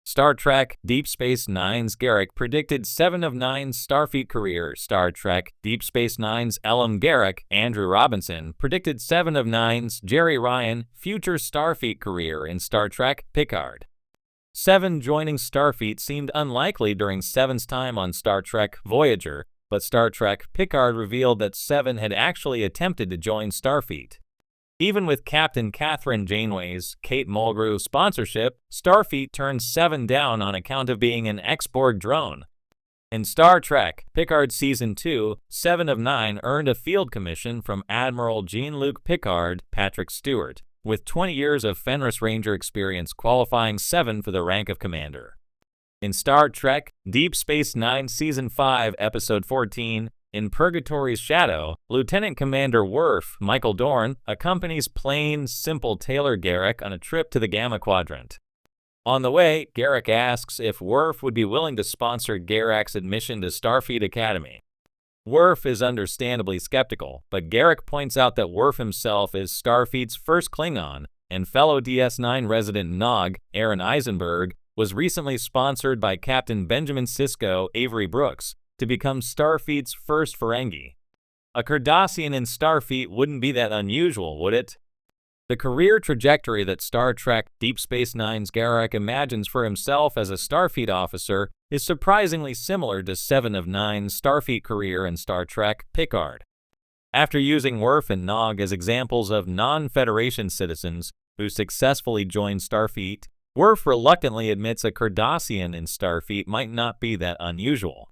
Star Trek Deep Space Nine's Garak predicted 7 of 9's Starfleet career. Star Trek Deep Space Nine's Garak, Andrew Robinson, predicted 7 of 9's Jerry Ryan future Starfleet career in Star Trek Picard. 7 joining Starfleet seemed unlikely during 7's time on Star Trek Voyager, but Star Trek Picard revealed that 7 had actually attempted to join Starfleet. Even with Captain Catherine Janeway's Kate Mulgrew sponsorship, Starfleet turned 7 down on account of being an ex-Borg drone. In Star Trek Picard Season 2, 7 of 9 earned a field commission from Admiral Jean-Luc Picard, Patrick Stewart, with 20 years of Fenris Ranger experience qualifying 7 for the rank of commander. In Star Trek Deep Space Nine Season 5, Episode 14, In Purgatory's Shadow, Lieutenant Commander Worf Michael Dorn accompanies plain, simple Taylor Garak on a trip to the Gamma Quadrant. On the way, Garak asks if Worf would be willing to sponsor Garak's admission to Starfleet Academy. Worf is understandably skeptical, but Garak points out that Worf himself is Starfleet's first Klingon, and fellow DS9 resident Nog, Aaron Eisenberg, was recently sponsored by Captain Benjamin Sisko Avery Brooks to become Starfleet's first Ferengi. A Cardassian in Starfleet wouldn't be that unusual, would it? The career trajectory that Star Trek Deep Space Nine's Garak imagines for himself as a Starfleet officer is surprisingly similar to 7 of 9's Starfleet career in Star Trek Picard. After using Worf and Nog as examples of non-Federation citizens who successfully joined Starfleet, Worf reluctantly admits a Cardassian in Starfleet might not be that unusual.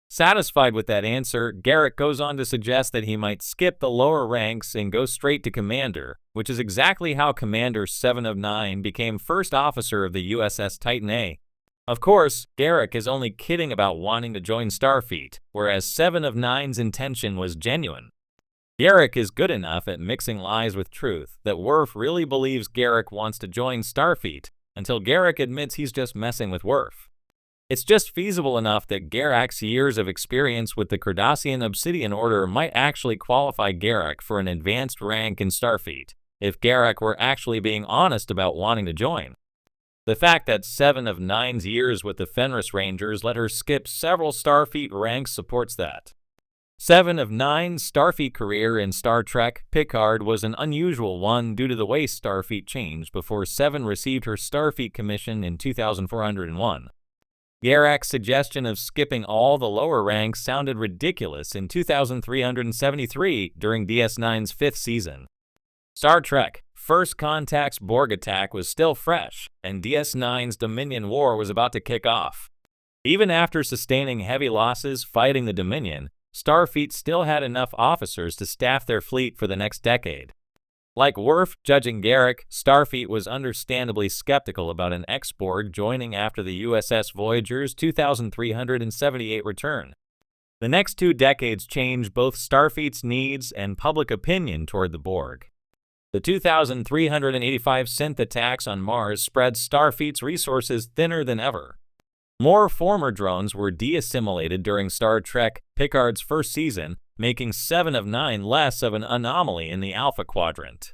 Satisfied with that answer, Garak goes on to suggest that he might skip the lower ranks and go straight to Commander, which is exactly how Commander 7 of 9 became first officer of the USS Titan A. Of course, Garak is only kidding about wanting to join Starfleet, whereas 7 of 9's intention was genuine. Garak is good enough at mixing lies with truth that Worf really believes Garak wants to join Starfleet, until Garak admits he's just messing with Worf. It's just feasible enough that Garak's years of experience with the Cardassian Obsidian Order might actually qualify Garak for an advanced rank in Starfleet, if Garak were actually being honest about wanting to join. The fact that 7 of 9's years with the Fenris Rangers let her skip several Starfleet ranks supports that. 7 of 9's Starfleet career in Star Trek Picard was an unusual one due to the way Starfleet changed before 7 received her Starfleet commission in 2401. Garak's suggestion of skipping all the lower ranks sounded ridiculous in 2373 during DS9's 5th season. Star Trek First Contact's Borg attack was still fresh, and DS9's Dominion War was about to kick off. Even after sustaining heavy losses fighting the Dominion, Starfleet still had enough officers to staff their fleet for the next decade. Like Worf judging Garak, Starfleet was understandably skeptical about an ex-Borg joining after the USS Voyager's 2378 return. The next 2 decades changed both Starfleet's needs and public opinion toward the Borg. The 2385 synth attacks on Mars spread Starfleet's resources thinner than ever. More former drones were de-assimilated during Star Trek Picard's first season, making 7 of 9 less of an anomaly in the Alpha Quadrant.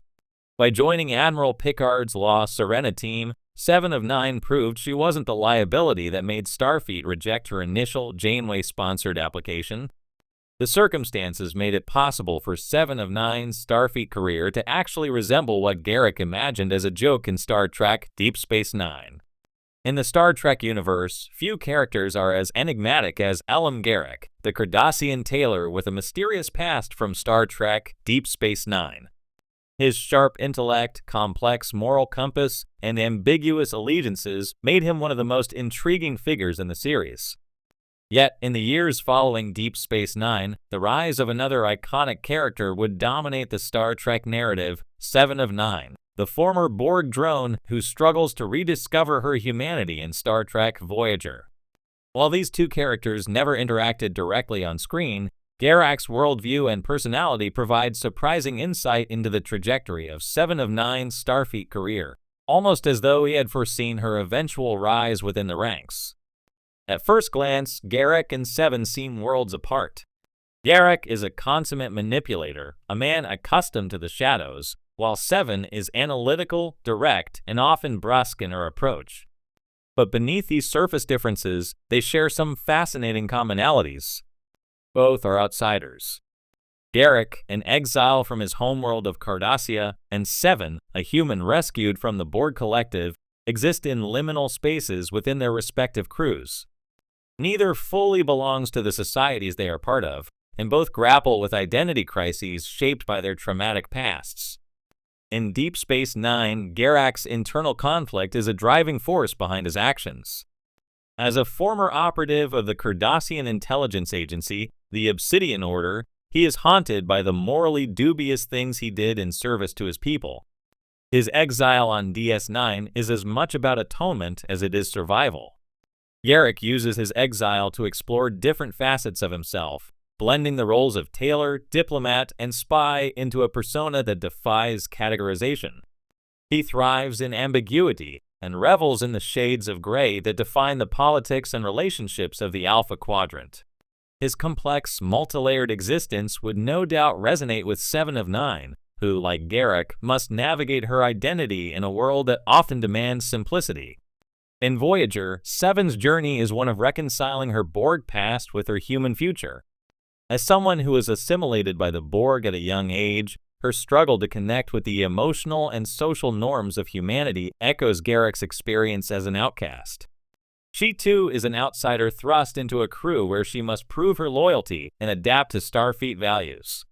By joining Admiral Picard's La Sirena team, 7 of 9 proved she wasn't the liability that made Starfleet reject her initial Janeway-sponsored application. The circumstances made it possible for 7 of 9's Starfleet career to actually resemble what Garak imagined as a joke in Star Trek Deep Space Nine. In the Star Trek universe, few characters are as enigmatic as Garak, the Cardassian tailor with a mysterious past from Star Trek Deep Space Nine. His sharp intellect, complex moral compass, and ambiguous allegiances made him one of the most intriguing figures in the series. Yet, in the years following Deep Space Nine, the rise of another iconic character would dominate the Star Trek narrative, 7 of 9. The former Borg drone who struggles to rediscover her humanity in Star Trek Voyager. While these two characters never interacted directly on screen, Garak's worldview and personality provide surprising insight into the trajectory of 7 of 9's Starfleet career, almost as though he had foreseen her eventual rise within the ranks. At first glance, Garak and 7 seem worlds apart. Garak is a consummate manipulator, a man accustomed to the shadows, while 7 is analytical, direct, and often brusque in her approach. But beneath these surface differences, they share some fascinating commonalities. Both are outsiders. Garak, an exile from his homeworld of Cardassia, and Seven, a human rescued from the Borg Collective, exist in liminal spaces within their respective crews. Neither fully belongs to the societies they are part of, and both grapple with identity crises shaped by their traumatic pasts. In Deep Space Nine, Garak's internal conflict is a driving force behind his actions. As a former operative of the Cardassian intelligence agency, the Obsidian Order, he is haunted by the morally dubious things he did in service to his people. His exile on DS9 is as much about atonement as it is survival. Garak uses his exile to explore different facets of himself, blending the roles of tailor, diplomat, and spy into a persona that defies categorization. He thrives in ambiguity and revels in the shades of gray that define the politics and relationships of the Alpha Quadrant. His complex, multi-layered existence would no doubt resonate with Seven of Nine, who, like Garak, must navigate her identity in a world that often demands simplicity. In Voyager, Seven's journey is one of reconciling her Borg past with her human future. As someone who was assimilated by the Borg at a young age, her struggle to connect with the emotional and social norms of humanity echoes Garak's experience as an outcast. She too is an outsider thrust into a crew where she must prove her loyalty and adapt to Starfleet values.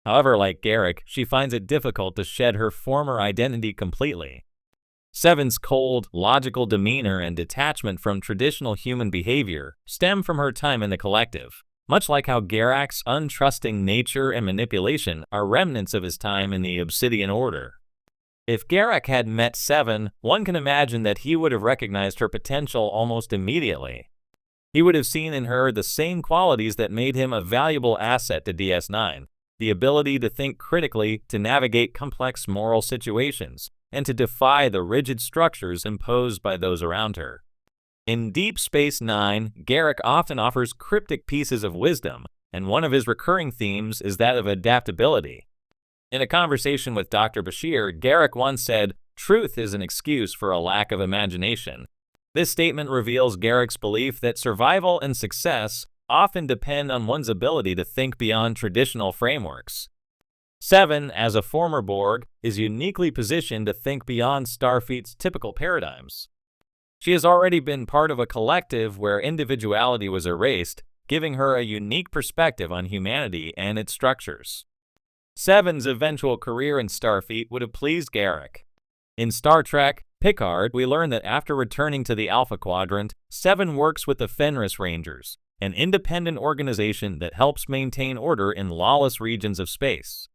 However, like Garak, she finds it difficult to shed her former identity completely. Seven's cold, logical demeanor and detachment from traditional human behavior stem from her time in the Collective, much like how Garak's untrusting nature and manipulation are remnants of his time in the Obsidian Order. If Garak had met Seven, one can imagine that he would have recognized her potential almost immediately. He would have seen in her the same qualities that made him a valuable asset to DS9, the ability to think critically, to navigate complex moral situations, and to defy the rigid structures imposed by those around her. In Deep Space Nine, Garak often offers cryptic pieces of wisdom, and one of his recurring themes is that of adaptability. In a conversation with Dr. Bashir, Garak once said, "Truth is an excuse for a lack of imagination." This statement reveals Garak's belief that survival and success often depend on one's ability to think beyond traditional frameworks. Seven, as a former Borg, is uniquely positioned to think beyond Starfleet's typical paradigms. She has already been part of a collective where individuality was erased, giving her a unique perspective on humanity and its structures. Seven's eventual career in Starfleet would have pleased Garak. In Star Trek, Picard, we learn that after returning to the Alpha Quadrant, Seven works with the Fenris Rangers, an independent organization that helps maintain order in lawless regions of space.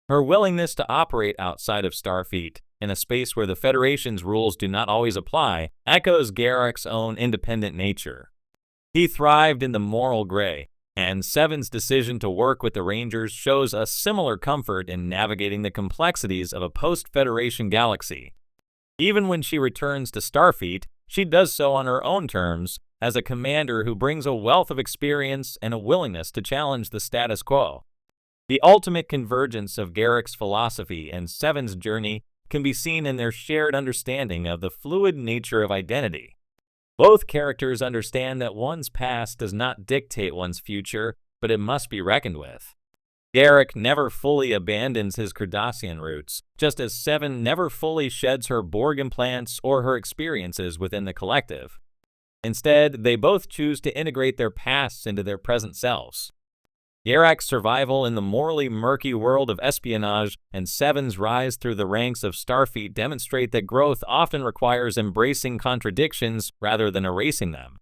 Her willingness to operate outside of Starfleet, in a space where the Federation's rules do not always apply, echoes Garak's own independent nature. He thrived in the moral gray, and Seven's decision to work with the Rangers shows a similar comfort in navigating the complexities of a post-Federation galaxy. Even when she returns to Starfleet, she does so on her own terms, as a commander who brings a wealth of experience and a willingness to challenge the status quo. The ultimate convergence of Garak's philosophy and Seven's journey can be seen in their shared understanding of the fluid nature of identity. Both characters understand that one's past does not dictate one's future, but it must be reckoned with. Garak never fully abandons his Cardassian roots, just as Seven never fully sheds her Borg implants or her experiences within the Collective. Instead, they both choose to integrate their pasts into their present selves. Garak's survival in the morally murky world of espionage and Seven's rise through the ranks of Starfleet demonstrate that growth often requires embracing contradictions rather than erasing them.